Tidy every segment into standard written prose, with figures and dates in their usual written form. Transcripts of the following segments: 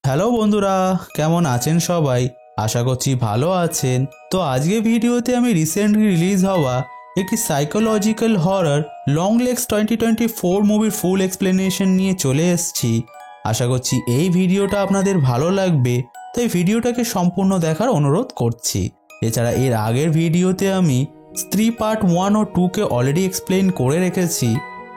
Hello বন্ধুরা, কেমন আছেন সবাই? আশা করছি ভালো আছেন। তো আজকে ভিডিওতে আমি রিসেন্টলি রিলিজ হওয়া একটি সাইকোলজিক্যাল হরর লং লেগস 2024 মুভির ফুল এক্সপ্লেনেশন নিয়ে চলে এসেছি। আশা করছি এই ভিডিওটা আপনাদের ভালো লাগবে, তাই ভিডিওটাকে সম্পূর্ণ দেখার অনুরোধ করছি। এছাড়া এর আগের ভিডিওতে আমি স্ত্রী পার্ট 1 ও 2কে অলরেডি এক্সপ্লেন করে রেখেছি।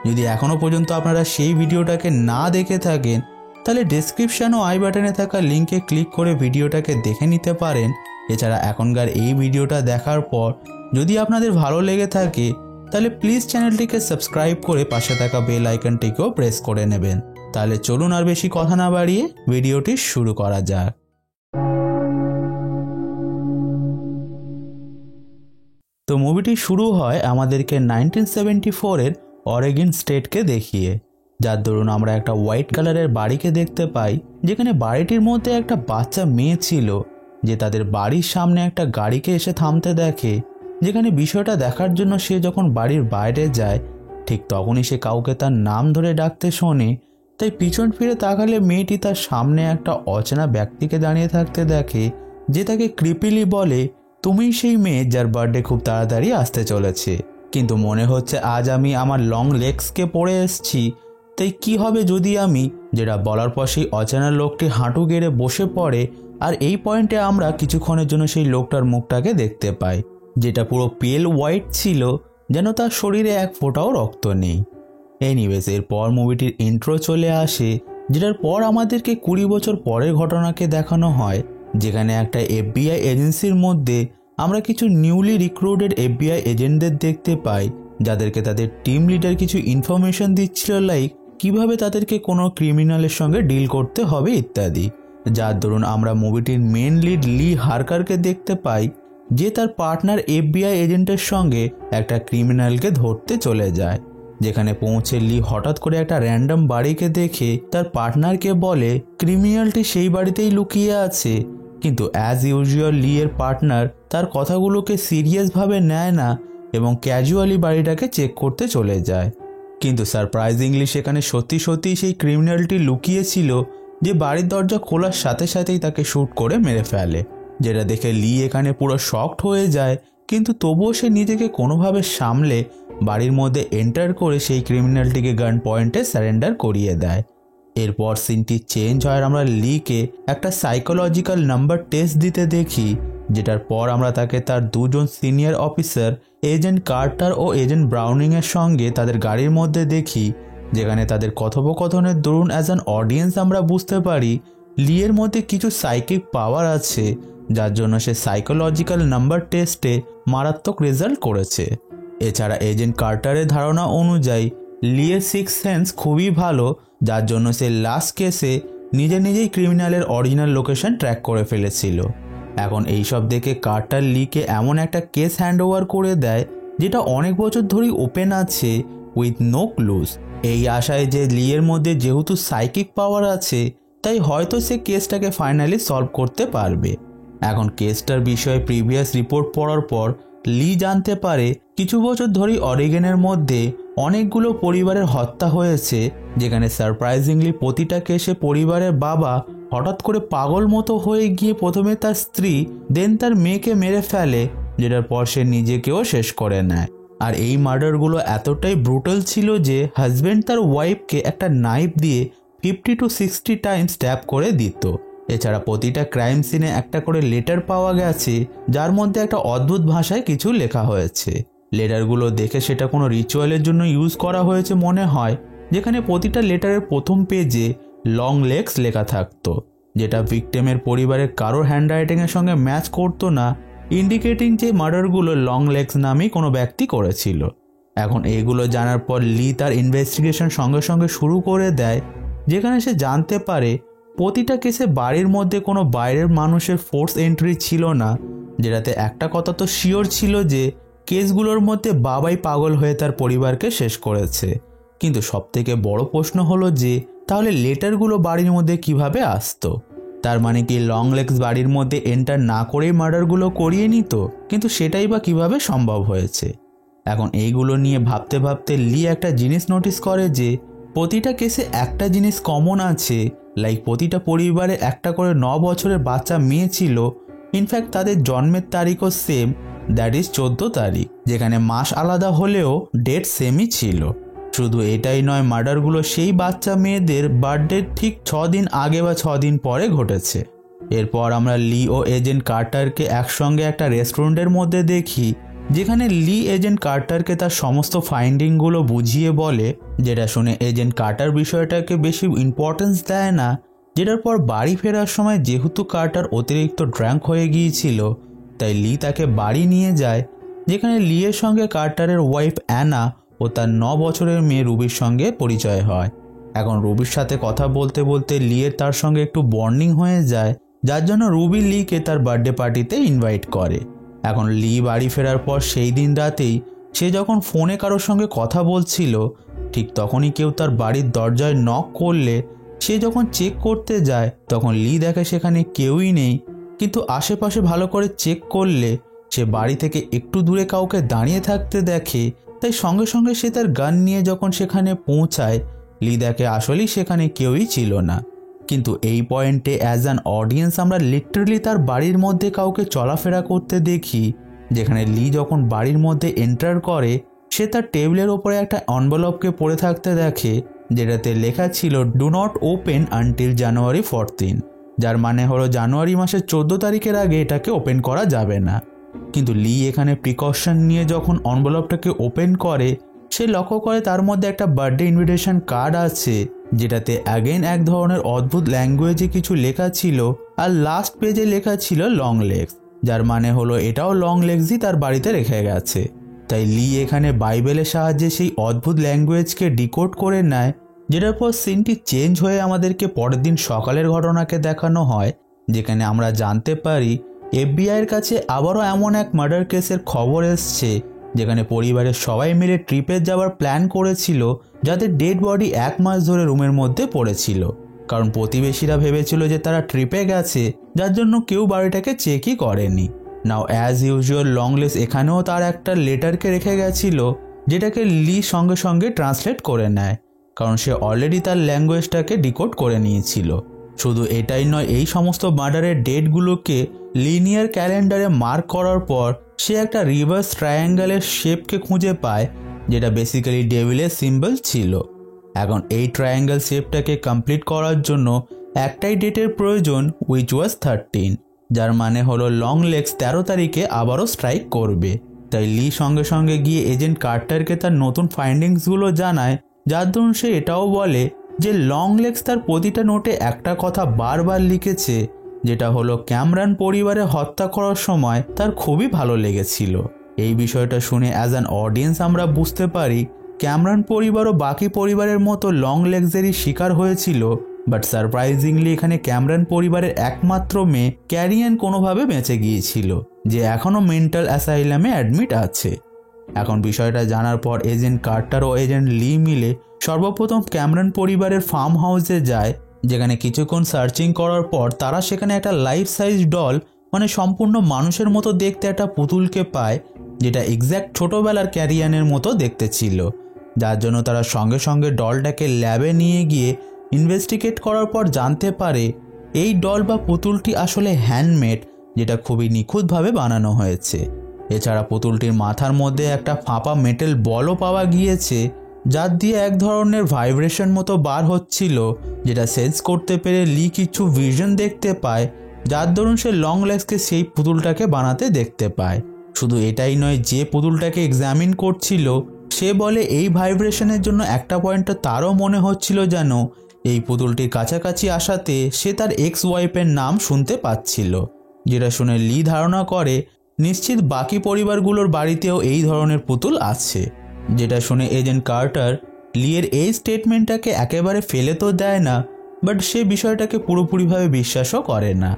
যদি এখনও পর্যন্ত আপনারা সেই ভিডিওটাকে না দেখে থাকেন তাহলে ডেসক্রিপশন ও আই বাটনে থাকা লিঙ্কে ক্লিক করে ভিডিওটাকে দেখে নিতে পারেন। এছাড়া এখনকার এই ভিডিওটা দেখার পর যদি আপনাদের ভালো লেগে থাকে তাহলে প্লিজ চ্যানেলটিকে সাবস্ক্রাইব করে পাশে থাকা বেল আইকনটিকেও প্রেস করে নেবেন। তাহলে চলুন আর বেশি কথা না বাড়িয়ে ভিডিওটি শুরু করা যাক। তো মুভিটি শুরু হয় আমাদেরকে 1974-এর অরেগন স্টেটকে দেখিয়ে, যার দরুন আমরা একটা হোয়াইট কালারের বাড়িকে দেখতে পাই, যেখানে বাড়িটির মধ্যে একটা বাচ্চা মেয়ে ছিল যে তাদের বাড়ির সামনে একটা গাড়িকে এসে থামতে দেখে। যেখানে বিষয়টা দেখার জন্য সে যখন বাড়ির বাইরে যায় ঠিক তখনই সে কাউকে তার নাম ধরে ডাকতে শোনে। তাই পিছন ফিরে তাকালে মেয়েটি তার সামনে একটা অচেনা ব্যক্তিকে দাঁড়িয়ে থাকতে দেখে, যে তাকে ক্রিপিলি বলে, তুমিই সেই মেয়ে যার বার্থডে খুব তাড়াতাড়ি আসতে চলেছে। কিন্তু মনে হচ্ছে আজ আমি আমার লং লেগসকে পড়ে এসেছি, তাই কি হবে যদি আমি, যেটা বলার পর সেই অচেনা লোকটি হাঁটু গেড়ে বসে পড়ে। আর এই পয়েন্টে আমরা কিছুক্ষণের জন্য সেই লোকটার মুখটাকে দেখতে পাই, যেটা পুরো পেল হোয়াইট ছিল, যেন তার শরীরে এক ফোঁটাও রক্ত নেই। এনিওয়েজ, এরপর মুভিটির ইন্ট্রো চলে আসে, যেটার পর আমাদেরকে 20 বছর পরের ঘটনাকে দেখানো হয়, যেখানে একটা FBI এজেন্সির মধ্যে আমরা কিছু নিউলি রিক্রুটেড FBI এজেন্টদের দেখতে পাই, যাদেরকে তাদের টিম লিডার কিছু ইনফরমেশন দিচ্ছিল, লাইক কিভাবে তাদেরকে কোনো ক্রিমিনালের সঙ্গে ডিল করতে হবে ইত্যাদি। যার দরুন আমরা মুভিটির মেন লিড লি হারকারকে দেখতে পাই, যে তার পার্টনার FBI এজেন্টের সঙ্গে একটা ক্রিমিনালকে ধরতে চলে যায়। যেখানে পৌঁছে লি হঠাৎ করে একটা র্যান্ডম বাড়িকে দেখে তার পার্টনারকে বলে ক্রিমিনালটি সেই বাড়িতেই লুকিয়ে আছে। কিন্তু অ্যাজ ইউজুয়াল লি এর পার্টনার তার কথাগুলোকে সিরিয়াসভাবে নেয় না এবং ক্যাজুয়ালি বাড়িটাকে চেক করতে চলে যায়। কিন্তু সারপ্রাইজিংলি সেখানে সত্যি সত্যি সেই ক্রিমিনালটি লুকিয়েছিল, যে বাড়ির দরজা খোলার সাথে সাথেই তাকে শ্যুট করে মেরে ফেলে। যেটা দেখে লি এখানে পুরো শকড হয়ে যায়, কিন্তু তবুও সে নিজেকে কোনোভাবে সামলে বাড়ির মধ্যে এন্টার করে সেই ক্রিমিনালটিকে গান পয়েন্টে সারেন্ডার করিয়ে দেয়। এরপর সিনটি চেঞ্জ হয়, আমরা লিকে একটা সাইকোলজিক্যাল নাম্বার টেস্ট দিতে দেখি, যেটার পর আমরা তাকে তার দুজন সিনিয়র অফিসার এজেন্ট কার্টার ও এজেন্ট ব্রাউনিংয়ের সঙ্গে তাদের গাড়ির মধ্যে দেখি। যেখানে তাদের কথোপকথনের দরুন অ্যাজ অ্যান অডিয়েন্স আমরা বুঝতে পারি লিয়ের মধ্যে কিছু সাইকিক পাওয়ার আছে, যার জন্য সে সাইকোলজিক্যাল নাম্বার টেস্টে মারাত্মক রেজাল্ট করেছে। এছাড়া এজেন্ট কার্টারের ধারণা অনুযায়ী লিয়ের সিক্স সেন্স খুবই ভালো, যার জন্য সে লাস্ট কেসে নিজেই ক্রিমিনালের অরিজিনাল লোকেশন ট্র্যাক করে ফেলেছিল। এখন এইসব দেখে কার্টার লিকে এমন একটা কেস হ্যান্ড ওভার করে দেয়, যেটা অনেক বছর ধরেই ওপেন আছে উইথ নো ক্লুজ। এই আশায় যে লিয়ের মধ্যে যেহেতু সাইকিক পাওয়ার আছে, তাই হয়তো সে কেসটাকে ফাইনালি সলভ করতে পারবে। এখন কেসটার বিষয়ে প্রিভিয়াস রিপোর্ট পড়ার পর লি জানতে পারে কিছু বছর ধরেই অরেগনের মধ্যে অনেকগুলো পরিবারের হত্যা হয়েছে, যেখানে সারপ্রাইজিংলি প্রতিটা কেসে পরিবারের বাবা হঠাৎ করে পাগল মতো হয়ে গিয়ে প্রথমে তার স্ত্রী দেন তার মেয়েকে মেরে ফেলে, যেটার পর সে নিজেকেও শেষ করে নেয়। আর এই মার্ডারগুলো এতটাই ব্রুটাল ছিল যে হাজব্যান্ড তার ওয়াইফকে একটা নাইফ দিয়ে 50 to 60 টাইমস স্ট্যাব করে দিত। এছাড়া প্রতিটা ক্রাইম সিনে একটা করে লেটার পাওয়া গেছে, যার মধ্যে একটা অদ্ভুত ভাষায় কিছু লেখা হয়েছে। লেটারগুলো দেখে সেটা কোনো রিচুয়ালের জন্য ইউজ করা হয়েছে মনে হয়, যেখানে প্রতিটা লেটারের প্রথম পেজে লং লেগস লেখা থাকতো, যেটা ভিকটিমের পরিবারের কারোর হ্যান্ডরাইটিংয়ের সঙ্গে ম্যাচ করতো না, ইন্ডিকেটিং যে মার্ডারগুলো লং লেগস নামেই কোনো ব্যক্তি করেছিল। এখন এইগুলো জানার পর লি তার ইনভেস্টিগেশন সঙ্গে সঙ্গে শুরু করে দেয়, যেখানে সে জানতে পারে প্রতিটা কেসে বাড়ির মধ্যে কোনো বাইরের মানুষের ফোর্স এন্ট্রি ছিল না, যেটাতে একটা কথা তো শিওর ছিল যে কেসগুলোর মধ্যে বাবাই পাগল হয়ে তার পরিবারকে শেষ করেছে। কিন্তু সবথেকে বড় প্রশ্ন হলো যে তাহলে লেটারগুলো বাড়ির মধ্যে কিভাবে আসতো? তার মানে কি লং লেগস বাড়ির মধ্যে এন্টার না করেই মার্ডারগুলো করিয়ে নিত? কিন্তু সেটাই বা কিভাবে সম্ভব হয়েছে? এখন এইগুলো নিয়ে ভাবতে ভাবতে লি একটা জিনিস নোটিস করে যে প্রতিটা কেসে একটা জিনিস কমন আছে, লাইক প্রতিটা পরিবারে একটা করে 9 বছরের বাচ্চা মেয়ে ছিল। ইনফ্যাক্ট তাদের জন্মের তারিখও সেম, দ্যাট ইজ 14 তারিখ, যেখানে মাস আলাদা হলেও ডেট সেমই ছিল। শুধু এটাই নয়, মার্ডারগুলো সেই বাচ্চা মেয়েদের বার্থডে ঠিক 6 দিন আগে বা 6 দিন পরে ঘটেছে। এরপর আমরা লি ও এজেন্ট কার্টারকে একসঙ্গে একটা রেস্টুরেন্টের মধ্যে দেখি, যেখানে লি এজেন্ট কার্টারকে তার সমস্ত ফাইন্ডিংগুলো বুঝিয়ে বলে, যেটা শুনে এজেন্ট কার্টার বিষয়টাকে বেশি ইম্পর্টেন্স দেয় না। যেটার পর বাড়ি ফেরার সময় যেহেতু কার্টার অতিরিক্ত ড্রাঙ্ক হয়ে গিয়েছিল, তাই লি তাকে বাড়ি নিয়ে যায়, যেখানে লিয়ের সঙ্গে কার্টারের ওয়াইফ অ্যানা ও তার 9 বছরের মেয়ে রুবির সঙ্গে পরিচয় হয়। এখন রুবির সাথে কথা বলতে বলতে লিয়ের তার সঙ্গে একটু বন্ডিং হয়ে যায়, যার জন্য রুবি লিকে তার বার্থডে পার্টিতে ইনভাইট করে। এখন লি বাড়ি ফেরার পর সেই দিন রাতেই সে যখন ফোনে কারোর সঙ্গে কথা বলছিল, ঠিক তখনই কেউ তার বাড়ির দরজায় নক করলে সে যখন চেক করতে যায় তখন লি দেখে সেখানে কেউই নেই, কিন্তু আশেপাশে ভালো করে চেক করলে সে বাড়ি থেকে একটু দূরে কাউকে দাঁড়িয়ে থাকতে দেখে। তাই সঙ্গে সঙ্গে সে তার গান নিয়ে যখন সেখানে পৌঁছায়, লি দেখে আসলেই সেখানে কেউই ছিল না। কিন্তু এই পয়েন্টে অ্যাজ অ্যান অডিয়েন্স আমরা লিটারালি তার বাড়ির মধ্যে কাউকে চলাফেরা করতে দেখি, যেখানে লি যখন বাড়ির মধ্যে এন্টার করে সে তার টেবিলের ওপরে একটা এনভেলপকে পড়ে থাকতে দেখে, যেটাতে লেখা ছিল ডু নট ওপেন আনটিল জানুয়ারি 14, যার মানে হলো জানুয়ারি মাসের 14 তারিখের আগে এটাকে ওপেন করা যাবে না। কিন্তু লি এখানে প্রিকশন নিয়ে যখন এনভেলপটাকে ওপেন করে, সে লক্ষ্য করে তার মধ্যে একটা বার্থডে ইনভিটেশন কার্ড আছে, যেটাতে অ্যাগেন এক ধরনের অদ্ভুত ল্যাঙ্গুয়েজে কিছু লেখা ছিল, আর লাস্ট পেজে লেখা ছিল লং লেগস, যার মানে হলো এটাও লং লেগসই তার বাড়িতে রেখে গেছে। তাই লি এখানে বাইবেলের সাহায্যে সেই অদ্ভুত ল্যাঙ্গুয়েজকে ডিকোড করে নেয়, যেটার পর সিনটি চেঞ্জ হয়ে আমাদেরকে পরের দিন সকালের ঘটনাকে দেখানো হয়, যেখানে আমরা জানতে পারি এফবিআইয়ের কাছে আবারও এমন এক মার্ডার কেসের খবর এসছে, যেখানে পরিবারের সবাই মিলে ট্রিপে যাওয়ার প্ল্যান করেছিল, যাদের ডেড বডি 1 মাস ধরে রুমের মধ্যে পড়েছিল। কারণ প্রতিবেশীরা ভেবেছিল যে তারা ট্রিপে গেছে, যার জন্য কেউ বাড়িটাকে চেকই করেনি। নাও অ্যাজ ইউজুয়াল লংলেস এখানেও তার একটা লেটারকে রেখে গেছিল, যেটাকে লি সঙ্গে সঙ্গে ট্রান্সলেট করে নেয়, কারণ সে অলরেডি তার ল্যাঙ্গুয়েজটাকে ডিকোড করে নিয়েছিল। শুধু এটাই নয়, এই সমস্ত মার্ডারের ডেটগুলোকে লিনিয়ার ক্যালেন্ডারে মার্ক করার পর সে একটা রিভার্স ট্রায়াঙ্গেলের শেপকে খুঁজে পায়, যেটা বেসিক্যালি ডেভিলের সিম্বল ছিল। এখন এই ট্রায়াঙ্গেল শেপটাকে কমপ্লিট করার জন্য একটাই ডেটের প্রয়োজন, উইচ ওয়াজ 13, যার মানে হলো লং লেগস 13 তারিখে আবারও স্ট্রাইক করবে। তাই লি সঙ্গে সঙ্গে গিয়ে এজেন্ট কার্টারকে তার নতুন ফাইন্ডিংসগুলো জানায়, যার দরুন সে এটাও বলে যে লং লেগস তার প্রতিটা নোটে একটা কথা বারবার লিখেছে, যেটা হলো ক্যামরান পরিবারে হত্যা করার সময় তার খুবই ভালো লেগেছিল। এই বিষয়টা শুনে অ্যাজ অ্যান অডিয়েন্স আমরা বুঝতে পারি ক্যামরান পরিবারও বাকি পরিবারের মতো লং লেগসেরই শিকার হয়েছিল, বাট সারপ্রাইজিংলি এখানে ক্যামরান পরিবারের একমাত্র মেয়ে ক্যারিয়ান কোনোভাবে বেঁচে গিয়েছিল, যে এখনও মেন্টাল অ্যাসাইলামে অ্যাডমিট আছে। এখন বিষয়টা জানার পর এজেন্ট কার্টার ও এজেন্ট লি মিলে সর্বপ্রথম ক্যামরান পরিবারের ফার্ম হাউসে যায়, যেখানে কিছুক্ষণ সার্চিং করার পর তারা সেখানে একটা লাইফ সাইজ ডল, মানে সম্পূর্ণ মানুষের মতো দেখতে একটা পুতুলকে পায়, যেটা এক্স্যাক্ট ছোটোবেলার ক্যারিয়ানের মতো দেখতে ছিল। যার জন্য তারা সঙ্গে সঙ্গে ডলটাকে ল্যাবে নিয়ে গিয়ে ইনভেস্টিগেট করার পর জানতে পারে এই ডল বা পুতুলটি আসলে হ্যান্ডমেড, যেটা খুবই নিখুঁতভাবে বানানো হয়েছে। এছাড়া পুতুলটির মাথার মধ্যে একটা ফাঁপা মেটাল বলও পাওয়া গিয়েছে, যার দিয়ে এক ধরনের ভাইব্রেশন মতো বার হচ্ছিল, যেটা সেন্স করতে পেরে লি কিছু ভিশন দেখতে পায়, যার দরুন সে লং লেগসকে সেই পুতুলটাকে বানাতে দেখতে পায়। শুধু এটাই নয়, যে পুতুলটাকে এক্সামিন করছিল সে বলে এই ভাইব্রেশনের জন্য একটা পয়েন্টে তারও মনে হচ্ছিল যেন এই পুতুলটির কাছাকাছি আসাতে সে তার এক্স ওয়াইফের নাম শুনতে পাচ্ছিল, যেটা শুনে লি ধারণা করে নিশ্চিত বাকি পরিবারগুলোর বাড়িতেও এই ধরনের পুতুল আছে। যেটা শুনে এজেন্ট কার্টার লিয়ের এই স্টেটমেন্টটাকে একেবারে ফেলে তো দেয় না, বাট সে বিষয়টাকে পুরোপুরিভাবে বিশ্বাসও করে না।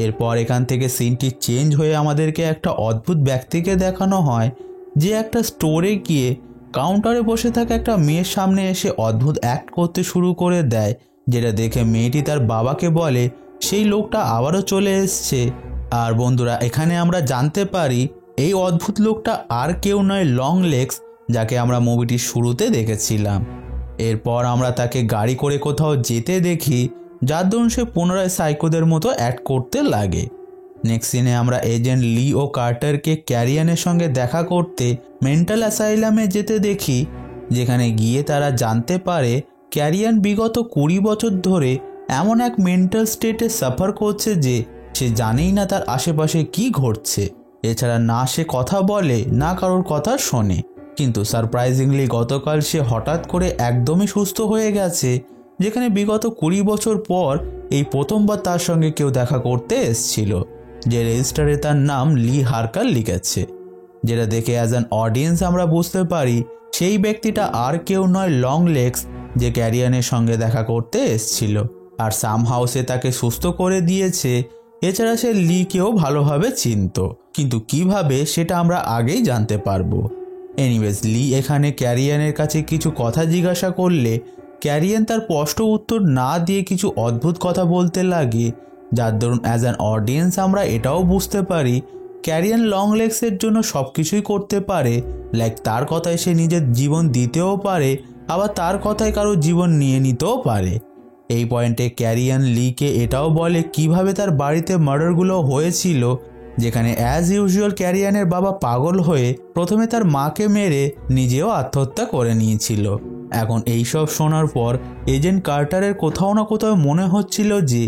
এরপর এখান থেকে সিনটি চেঞ্জ হয়ে আমাদেরকে একটা অদ্ভুত ব্যক্তিকে দেখানো হয়, যে একটা স্টোরে গিয়ে কাউন্টারে বসে থাকা একটা মেয়ের সামনে এসে অদ্ভুত অ্যাক্ট করতে শুরু করে দেয়, যেটা দেখে মেয়েটি তার বাবাকে বলে সেই লোকটা আবারও চলে এসছে। আর বন্ধুরা, এখানে আমরা জানতে পারি এই অদ্ভুত লোকটা আর কেউ নয়, লং লেগস, যাকে আমরা মুভিটির শুরুতে দেখেছিলাম। এরপর আমরা তাকে গাড়ি করে কোথাও যেতে দেখি, যার দরুন সে পুনরায় সাইকোদের মতো অ্যাক্ট করতে লাগে। নেক্সট সিনে আমরা এজেন্ট লি ও কার্টারকে ক্যারিয়ানের সঙ্গে দেখা করতে মেন্টাল অ্যাসাইলামে যেতে দেখি, যেখানে গিয়ে তারা জানতে পারে ক্যারিয়ান বিগত 20 বছর ধরে এমন এক মেন্টাল স্টেটে সাফার করছে যে সে জানেই না তার আশেপাশে কি ঘটছে। এছাড়া না সে কথা বলে না কারোর কথা শোনে। কিন্তু সারপ্রাইজিংলি গতকাল সে হঠাৎ করে একদমই সুস্থ হয়ে গেছে, যেখানে বিগত 20 বছর পর এই প্রথমবার তার সঙ্গে কেউ দেখা করতে এসেছিল, যে রেজিস্টারে তার নাম লি হার্কার লিখেছে। যেটা দেখে অ্যাজ অ্যান অডিয়েন্স আমরা বুঝতে পারি সেই ব্যক্তিটা আর কেউ নয় লং লেগস, যে ক্যারিয়ানের সঙ্গে দেখা করতে এসেছিল। আর সামহাউ সে তাকে সুস্থ করে দিয়েছে। এছাড়া সে লিকেও ভালোভাবে চিনত, কিন্তু কিভাবে সেটা আমরা আগেই জানতে পারবো। এনিওয়েজ, লি এখানে ক্যারিয়ানের কাছে কিছু কথা জিজ্ঞাসা করলে ক্যারিয়ান তার স্পষ্ট উত্তর না দিয়ে কিছু অদ্ভুত কথা বলতে লাগে, যার দরুন অ্যাজ অ্যান অডিয়েন্স আমরা এটাও বুঝতে পারি ক্যারিয়ান লং লেগসের জন্য সব কিছুই করতে পারে। লাইক তার কথায় সে নিজের জীবন দিতেও পারে, আবার তার কথায় কারো জীবন নিয়ে নিতেও পারে। এই পয়েন্টে ক্যারিয়ান লিকে এটাও বলে কিভাবে তার বাড়িতে মার্ডারগুলো হয়েছিল, যেখানে অ্যাজ ইউজুয়াল ক্যারিয়ানের বাবা পাগল হয়ে প্রথমে তার মাকে মেরে নিজেও আত্মহত্যা করে নিয়েছিল। এখন এইসব শোনার পর এজেন্ট কার্টারের কোথাও না কোথাও মনে হচ্ছিল যে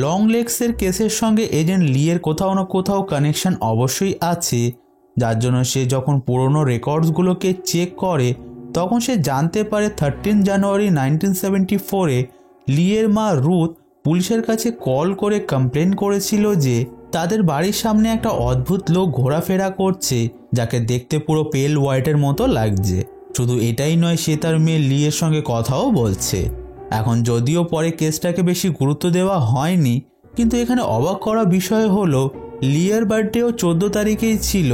লং লেগসের কেসের সঙ্গে এজেন্ট লিয়ের কোথাও না কোথাও কানেকশন অবশ্যই আছে, যার জন্য সে যখন পুরনো রেকর্ডসগুলোকে চেক করে তখন সে জানতে পারে 13 জানুয়ারি 1974-এ লিয়ের মা রুথ পুলিশের কাছে কল করে কমপ্লেন করেছিল যে তাদের বাড়ির সামনে একটা অদ্ভুত লোক ঘোরাফেরা করছে, যাকে দেখতে পুরো পেল হোয়াইটের মতো লাগছে। শুধু এটাই নয়, সে তার মেয়ে লিয়ের সঙ্গে কথাও বলছে। এখন যদিও পরে কেসটাকে বেশি গুরুত্ব দেওয়া হয়নি, কিন্তু এখানে অবাক করা বিষয় হলো লিয়ের বার্থডেও 14 তারিখেই ছিল,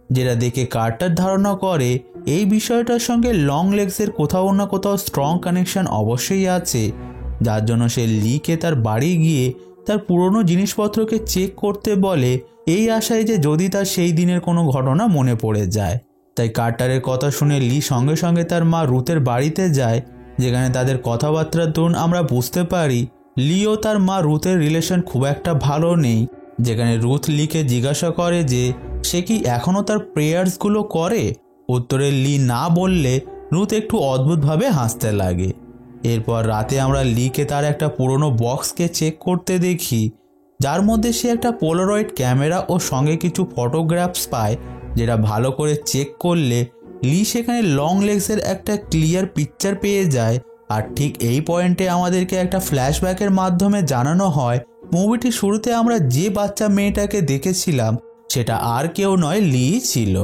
যেটা দেখে কার্টার ধারণা করে এই বিষয়টার সঙ্গে লং লেগসের কোথাও না কোথাও স্ট্রং কানেকশন অবশ্যই আছে, যার জন্য সে লিকে তার বাড়ি গিয়ে তার পুরনো জিনিসপত্রকে চেক করতে বলে, এই আশায় যে যদি তার সেই দিনের কোনো ঘটনা মনে পড়ে যায়। তাই কার্টারের কথা শুনে লি সঙ্গে সঙ্গে তার মা রুথের বাড়িতে যায়, যেখানে তাদের কথাবার্তার দরুন আমরা বুঝতে পারি লি ও তার মা রুথের রিলেশন খুব একটা ভালো নেই। যেখানে রুথ লিকে জিজ্ঞাসা করে যে সে কি এখনও তার প্রেয়ার্সগুলো করে। উত্তরে লি না বললে রুথ একটু অদ্ভুতভাবে হাসতে লাগে। এরপর রাতে আমরা লিকে তার একটা পুরনো বক্সকে চেক করতে দেখি, যার মধ্যে সে একটা পোলারয়েড ক্যামেরা ও সঙ্গে কিছু ফটোগ্রাফস পায়, যেটা ভালো করে চেক করলে লি সেখানে লং লেগসের একটা ক্লিয়ার পিকচার পেয়ে যায়। আর ঠিক এই পয়েন্টে আমাদেরকে একটা ফ্ল্যাশব্যাকের মাধ্যমে জানানো হয় মুভিটির শুরুতে আমরা যে বাচ্চা মেয়েটাকে দেখেছিলাম সেটা আর কেউ নয়, লি ছিল।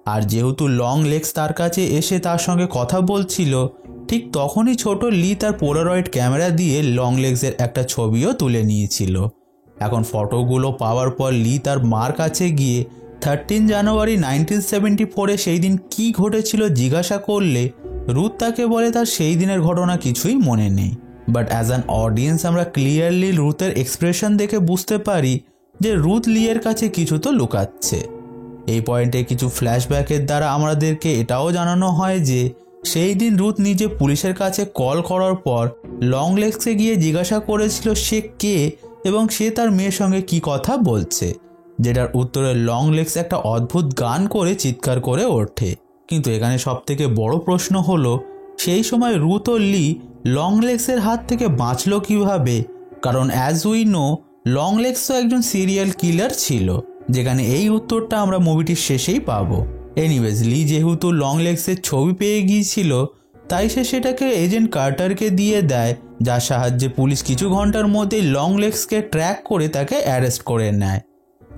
আর যেহেতু লং লেগস তার কাছে এসে তার সঙ্গে কথা বলছিল, ঠিক তখনই ছোট লি তার পোলারয়েড ক্যামেরা দিয়ে লং লেগসের একটা ছবিও তুলে নিয়েছিল। এখন ফটোগুলো পাওয়ার পর লি তার মার কাছে গিয়ে 13 জানুয়ারি 1974-এ সেই দিন কী ঘটেছিল জিজ্ঞাসা করলে রুথ তাকে বলে তার সেই দিনের ঘটনা কিছুই মনে নেই। বাট অ্যাজ অ্যান অডিয়েন্স আমরা ক্লিয়ারলি রুথের এক্সপ্রেশন দেখে বুঝতে পারি যে রুথ লিয়ের কাছে কিছু তো লুকাচ্ছে। এই পয়েন্টে কিছু ফ্ল্যাশব্যাকের দ্বারা আমাদেরকে এটাও জানানো হয় যে সেই দিন রুথ নিজে পুলিশের কাছে কল করার পর লং লেগসে গিয়ে জিজ্ঞাসা করেছিল সে কে এবং সে তার মেয়ের সঙ্গে কি কথা বলছে, যেটার উত্তরে লং লেগস একটা অদ্ভুত গান করে চিৎকার করে ওঠে। কিন্তু এখানে সবথেকে বড় প্রশ্ন হলো সেই সময় রুথ ও লি লং লেগসের হাত থেকে বাঁচলো কিভাবে, কারণ as we know long legs তো একজন সিরিয়াল কিলার ছিল, যেখানে এই উত্তরটা আমরা মুভিটির শেষেই পাবো। এনিওয়েজ, লি যেহেতু লং লেগসের ছবি পেয়ে গিয়েছিল তাই সে সেটাকে এজেন্ট কার্টারকে দিয়ে দেয়, যার সাহায্যে পুলিশ কিছু ঘন্টার মধ্যেই লং লেগসকে ট্র্যাক করে তাকে অ্যারেস্ট করে নেয়।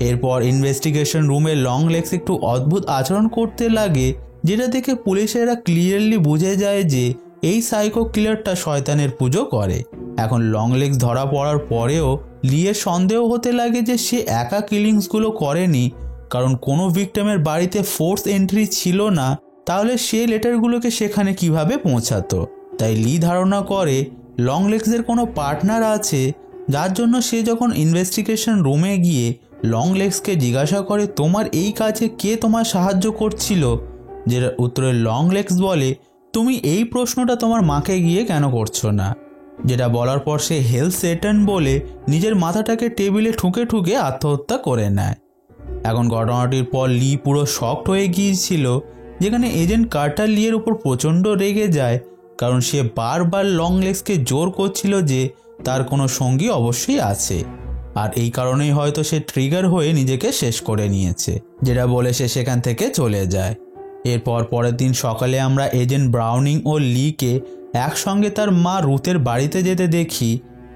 এরপর ইনভেস্টিগেশন রুমে লং লেগস একটু অদ্ভুত আচরণ করতে লাগে, যেটা দেখে পুলিশেরা ক্লিয়ারলি বুঝে যায় যে এই সাইকো কিলারটা শয়তানের পুজো করে। এখন লং লেগস ধরা পড়ার পরেও লিয়ের সন্দেহ হতে লাগে যে সে একা কিলিংসগুলো করেনি, কারণ কোনো ভিক্টিমের বাড়িতে ফোর্স এন্ট্রি ছিল না, তাহলে সে লেটারগুলোকে সেখানে কিভাবে পৌঁছাতো। তাই লি ধারণা করে লং লেগসের কোনো পার্টনার আছে, যার জন্য সে যখন ইনভেস্টিগেশন রুমে গিয়ে লং লেগসকে জিজ্ঞাসা করে তোমার এই কাজে কে তোমার সাহায্য করছিল, যেটার উত্তরে লং লেগস বলে তুমি এই প্রশ্নটা তোমার মাকে গিয়ে কেন করছো না। যেটা বলার পর সে হেল সেটান বলে নিজের মাথাটাকে টেবিলে ঠুকে ঠুকে আত্মহত্যা করে নেয়। এখন ঘটনাটির পর লি পুরো শকড হয়ে গিয়েছিল, যেখানে এজেন্ট কার্টার লিয়ের উপর প্রচণ্ড রেগে যায়, কারণ সে বারবার লংলেগসকে জোর করছিল যে তার কোনো সঙ্গী অবশ্যই আছে, আর এই কারণেই হয়তো সে ট্রিগার হয়ে নিজেকে শেষ করে নিয়েছে, যেটা বলে সে সেখান থেকে চলে যায়। এরপর পরের দিন সকালে আমরা এজেন্ট ব্রাউনিং ও লিকে একসঙ্গে তার মা রুথের বাড়িতে যেতে দেখি,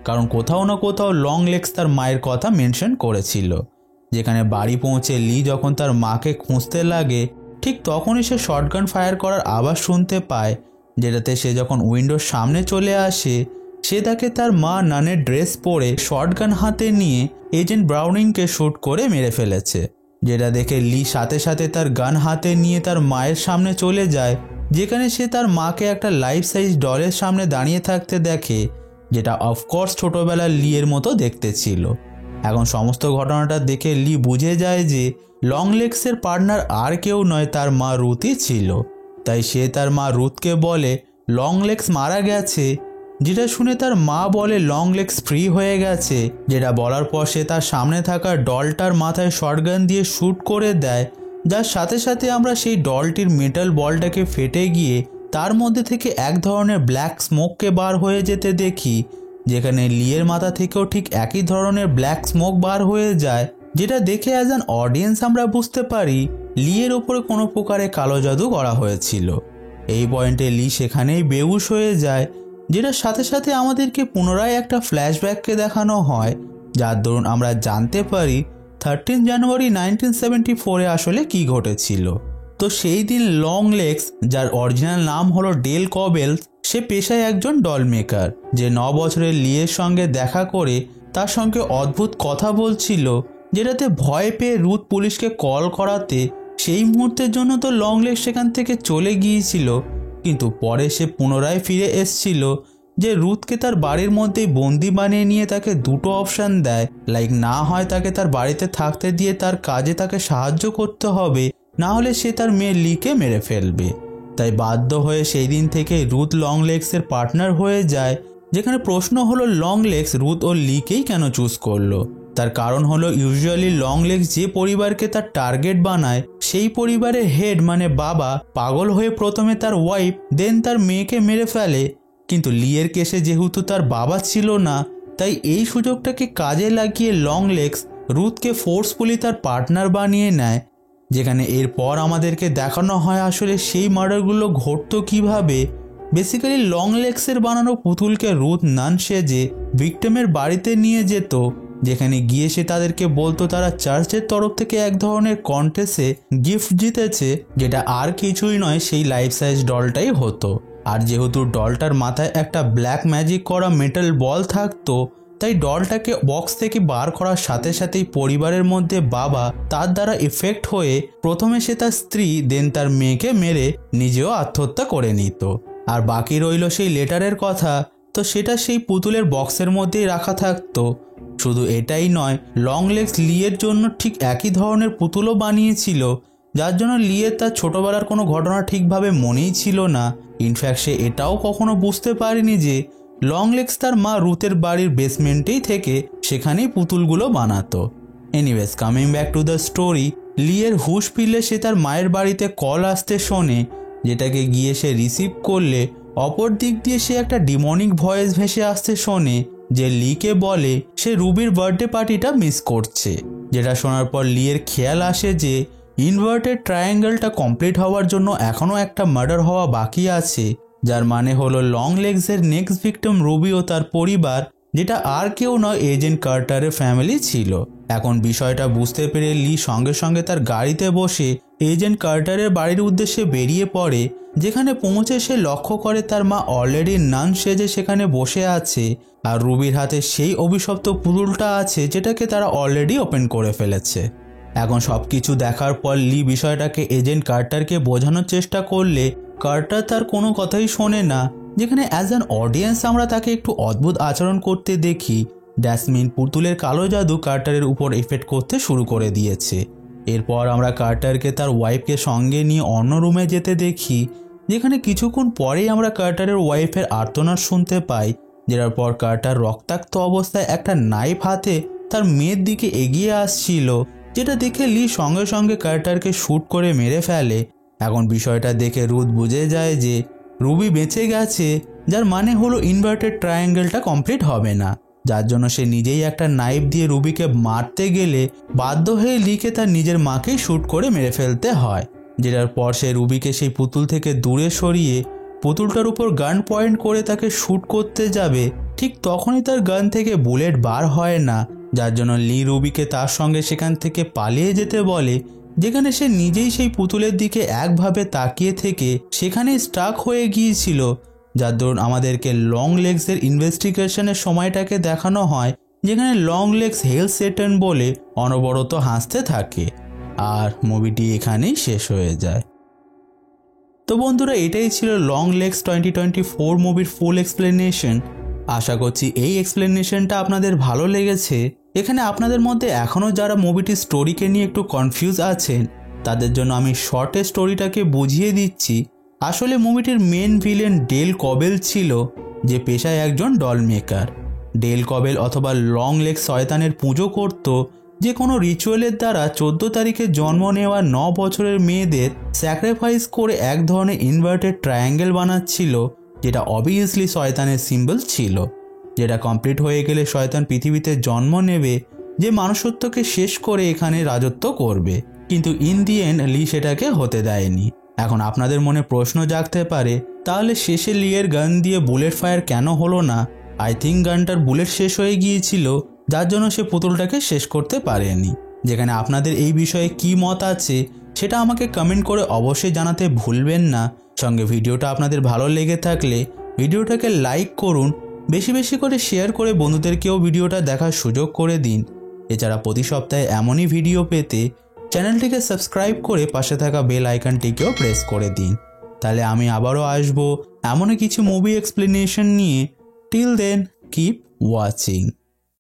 কারণ কোথাও না কোথাও লংলেগস তার মায়ের কথা মেনশন করেছিল। যেখানে বাড়ি পৌঁছে লি যখন তার মাকে খুঁজতে লাগে, ঠিক তখনই সে শটগান ফায়ার করার আওয়াজ শুনতে পায়, যেটাতে সে যখন উইন্ডোর সামনে চলে আসে, সে তাকে তার মা নানের ড্রেস পরে শটগান হাতে নিয়ে এজেন্ট ব্রাউনিংকে শ্যুট করে মেরে ফেলেছে। যেটা দেখে লি সাথে সাথে তার গান হাতে নিয়ে তার মায়ের সামনে চলে যায়, যেখানে সে তার মাকে একটা লাইফ সাইজ ডলের সামনে দাঁড়িয়ে থাকতে দেখে, যেটা অফকোর্স ছোটোবেলার লিয়ের মতো দেখতে ছিল। এখন সমস্ত ঘটনাটা দেখে লি বুঝে যায় যে লংলেগসের পার্টনার আর কেউ নয়, তার মা রুথই ছিল। তাই সে তার মা রুথকে বলে লংলেগস মারা গেছে, যেটা শুনে তার মা বলে লংলেগস ফ্রি হয়ে গেছে। যেটা বলার পর সে তার সামনে থাকা ডলটার মাথায় শটগান দিয়ে শ্যুট করে দেয়, যার সাথে সাথে আমরা সেই ডলটির মেটাল বলটাকে ফেটে গিয়ে তার মধ্যে থেকে এক ধরনের ব্ল্যাক স্মোককে বার হয়ে যেতে দেখি, যেখানে লিয়ের মাথা থেকেও ঠিক একই ধরনের ব্ল্যাক স্মোক বার হয়ে যায়, যেটা দেখে অ্যাজ অ্যান অডিয়েন্স আমরা বুঝতে পারি লিয়ের ওপরে কোনো প্রকারে কালো জাদু করা হয়েছিল। এই পয়েন্টে লি সেখানেই বেহুশ হয়ে যায়, যেটার সাথে সাথে আমাদেরকে পুনরায় একটা ফ্ল্যাশব্যাককে দেখানো হয়, যার দরুন আমরা জানতে পারি 13 জানুয়ারি 1974-এ আসলে কি ঘটেছিল। তো সেই দিন লংলেগস, যার অরিজিনাল নাম হলো ডেল কবেলস, সে পেশায় একজন ডল মেকার, যে 9 বছরের লিয়ের সঙ্গে দেখা করে তার সঙ্গে অদ্ভুত কথা বলছিল, যেটাতে ভয় পেয়ে রুথ পুলিশকে কল করাতে সেই মুহূর্তের জন্য তো লংলেগস সেখান থেকে চলে গিয়েছিল, কিন্তু পরে সে পুনরায় ফিরে এসছিল, যে রুথকে তার বাড়ির মধ্যেই বন্দি বানিয়ে নিয়ে তাকে দুটো অপশান দেয়, লাইক না হয় তাকে তার বাড়িতে থাকতে দিয়ে তার কাজে তাকে সাহায্য করতে হবে, না হলে সে তার মেয়ে লিকে মেরে ফেলবে। তাই বাধ্য হয়ে সেই দিন থেকে রুথ লংলেগসের পার্টনার হয়ে যায়। যেখানে প্রশ্ন হলো লংলেগস রুথ ও লিকেই কেন চুজ করলো। তার কারণ হলো ইউজুয়ালি লংলেগস যে পরিবারকে তার টার্গেট বানায়, সেই পরিবারের হেড মানে বাবা পাগল হয়ে প্রথমে তার ওয়াইফ দেন তার মেয়েকে মেরে ফেলে, কিন্তু লিয়ের কেসে যেহেতু তার বাবা ছিল না, তাই এই সুযোগটাকে কাজে লাগিয়ে লংলেগস রুথকে ফোর্সফুলি তার পার্টনার বানিয়ে নেয়। যেখানে এরপর আমাদেরকে দেখানো হয় আসলে সেই মার্ডারগুলো ঘটতো কীভাবে। বেসিক্যালি লংলেগসের বানানো পুতুলকে রুথ নান সেজে ভিক্টিমের বাড়িতে নিয়ে যেত, যেখানে গিয়ে সে তাদেরকে বলতো তারা চার্চের তরফ থেকে এক ধরনের কন্টেস্টে গিফট জিতেছে, যেটা আর কিছুই নয়, সেই লাইফ সাইজ ডলটাই হতো। আর যেহেতু ডলটার মাথায় একটা ব্ল্যাক ম্যাজিক করা মেটাল বল থাকতো, তাই ডলটাকে বক্স থেকে বার করার সাথে সাথেই পরিবারের মধ্যে বাবা তার দ্বারা এফেক্ট হয়ে প্রথমে সে তার স্ত্রী দেন তার মেয়েকে মেরে নিজেও আত্মহত্যা করে নিত। আর বাকি রইল সেই লেটারের কথা, তো সেটা সেই পুতুলের বক্সের মধ্যেই রাখা থাকতো। শুধু এটাই নয়, লংলেগস লিয়ের জন্য ঠিক একই ধরনের পুতুলও বানিয়েছিল, যার জন্য লিয়ের তার ছোটোবেলার কোনো ঘটনা ঠিকভাবে মনেই ছিল না। ইনফ্যাক্ট সে এটাও কখনো বুঝতে পারেনি যে লংলেগস তার মা রুথের বাড়ির বেসমেন্টেই থেকে সেখানেই পুতুলগুলো বানাতো। Anyways, coming back to the story, লিয়ের হুশ ফিরলে সে তার মায়ের বাড়িতে কল আসতে শোনে, যেটাকে গিয়ে সে রিসিভ করলে অপর দিক দিয়ে সে একটা ডিমনিক ভয়েস ভেসে আসতে শোনে, যে লিকে বলে সে রুবির বার্থডে পার্টিটা মিস করছে। যেটা শোনার পর লিয়ের খেয়াল আসে যে ইনভার্টেড ট্রায়াঙ্গেলটা কমপ্লিট হওয়ার জন্য এখনও একটা মার্ডার হওয়া বাকি আছে, যার মানে হলো লংলেগসের নেক্সট ভিক্টিম রুবি ও তার পরিবার, যেটা আর কেউ নয় এজেন্ট কার্টারের ফ্যামিলি ছিল। এখন বিষয়টা বুঝতে পেরে লি সঙ্গে সঙ্গে তার গাড়িতে বসে এজেন্ট কার্টারের বাড়ির উদ্দেশ্যে বেরিয়ে পড়ে। যেখানে পৌঁছে সে লক্ষ্য করে তার মা অলরেডি নান সেজে সেখানে বসে আছে, আর রুবির হাতে সেই অভিশপ্ত পুতুলটা আছে, যেটাকে তারা অলরেডি ওপেন করে ফেলেছে। এখন সব কিছু দেখার পর লি বিষয়টাকে এজেন্ট কার্টারকে বোঝানোর চেষ্টা করলে কার্টার তার কোনো কথাই শোনে না। যেখানে অ্যাজ অ্যান অডিয়েন্স আমরা তাকে একটু অদ্ভুত আচরণ করতে দেখি। ড্যাসমিন পুতুলের কালো জাদু কার্টারের উপর এফেক্ট করতে শুরু করে দিয়েছে। এরপর আমরা কার্টারকে তার ওয়াইফকে সঙ্গে নিয়ে অন্য রুমে যেতে দেখি, যেখানে কিছুক্ষণ পরেই আমরা কার্টারের ওয়াইফের আর্তনাদ শুনতে পাই, যেটার পর কার্টার রক্তাক্ত অবস্থায় একটা নাইফ হাতে তার মেয়ের দিকে এগিয়ে আসছিল, যেটা দেখে লি সঙ্গে সঙ্গে কার্টারকে শ্যুট করে মেরে ফেলে। এখন বিষয়টা দেখে রুথ বুঝে যায় যে রুবি বেঁচে গেছে, যার মানে হলো ইনভার্টেড ট্রায়াঙ্গেলটা কমপ্লিট হবে না, যার জন্য সে নিজেই একটা নাইফ দিয়ে রুবিকে মারতে গেলে বাধ্য হয়ে লিকে তার নিজের মাকেই শ্যুট করে মেরে ফেলতে হয়। যেটার পর সে রুবিকে সেই পুতুল থেকে দূরে সরিয়ে পুতুলটার উপর গান পয়েন্ট করে তাকে শ্যুট করতে যাবে, ঠিক তখনই তার গান থেকে বুলেট বার হয় না, যার জন্য লি রুবিকে তার সঙ্গে সেখান থেকে পালিয়ে যেতে বলে, যেখানে সে নিজেই সেই পুতুলের দিকে একভাবে তাকিয়ে থেকে সেখানেই স্টাক হয়ে গিয়েছিল। যার দরুন আমাদেরকে লং লেগসের ইনভেস্টিগেশনের সময়টাকে দেখানো হয়, যেখানে লং লেগস হেল সেটেন বলে অনবরত হাসতে থাকে। আর মুভিটি এখানেই শেষ হয়ে যায়। তো বন্ধুরা, এটাই ছিল লং লেগস 2024 মুভির ফুল এক্সপ্লেনেশন। আশা করছি এই এক্সপ্লেনেশনটা আপনাদের ভালো লেগেছে। এখানে আপনাদের মধ্যে এখনও যারা মুভিটির স্টোরিকে নিয়ে একটু কনফিউজ আছেন, তাদের জন্য আমি শর্টে স্টোরিটাকে বুঝিয়ে দিচ্ছি। আসলে মুভিটির মেন ভিলেন ডেল কবেল ছিল, যে পেশায় একজন ডল মেকার। ডেল কবেল অথবা লং লেগস শয়তানের পুজো করত, যে কোনো রিচুয়ালের দ্বারা 14 তারিখে জন্ম নেওয়া 9 বছরের মেয়েদের স্যাক্রিফাইস করে এক ধরনের ইনভার্টেড ট্রায়াঙ্গেল বানাচ্ছিল, যেটা অবভিয়াসলি শয়তানের সিম্বল ছিল, যেটা কমপ্লিট হয়ে গেলে শয়তান পৃথিবীতে জন্ম নেবে, যে মানুষত্বকে শেষ করে এখানে রাজত্ব করবে। কিন্তু ইন দি এন্ড লি সেটাকে হতে দেয়নি। এখন আপনাদের মনে প্রশ্ন জাগতে পারে, তাহলে শেষে লিয়ের গান দিয়ে বুলেট ফায়ার কেন হলো না? আই থিঙ্ক গানটার বুলেট শেষ হয়ে গিয়েছিল, যার জন্য সে পুতুলটাকে শেষ করতে পারেনি। যেখানে আপনাদের এই বিষয়ে কি মত আছে সেটা আমাকে কমেন্ট করে অবশ্যই জানাতে ভুলবেন না। সঙ্গে ভিডিওটা আপনাদের ভালো লেগে থাকলে ভিডিওটাকে লাইক করুন, বেশি বেশি করে শেয়ার করে বন্ধুদেরকেও ভিডিওটা দেখার সুযোগ করে দিন। এছাড়া প্রতি সপ্তাহে এমনই ভিডিও পেতে চ্যানেলটিকে সাবস্ক্রাইব করে পাশে থাকা বেল আইকনটিকেও প্রেস করে দিন। তাহলে আমি আবারও আসবো এমনই কিছু মুভি এক্সপ্লেনেশন নিয়ে। Till then, keep watching.